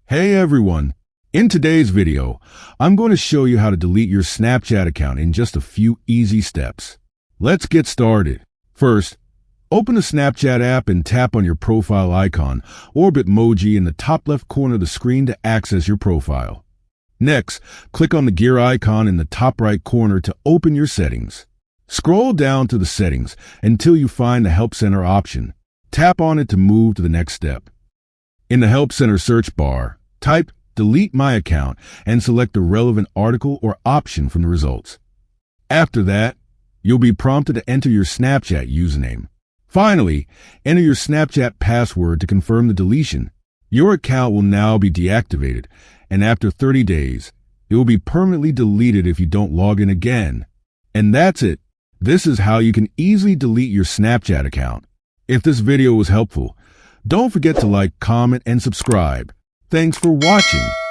Hey everyone! In today's video, I'm going to show you how to delete your Snapchat account in just a few easy steps. Let's get started. First, open the Snapchat app and tap on your profile icon or Bitmoji in the top left corner of the screen to access your profile. Next, click on the gear icon in the top right corner to open your settings. Scroll down to the settings until you find the Help Center option. Tap on it to move to the next step. In the Help Center search bar, type Delete My Account and select the relevant article or option from the results. After that, you'll be prompted to enter your Snapchat username. Finally, enter your Snapchat password to confirm the deletion. Your account will now be deactivated, and after 30 days, it will be permanently deleted if you don't log in again. And that's it. This is how you can easily delete your Snapchat account. If this video was helpful, don't forget to like, comment, and subscribe. Thanks for watching.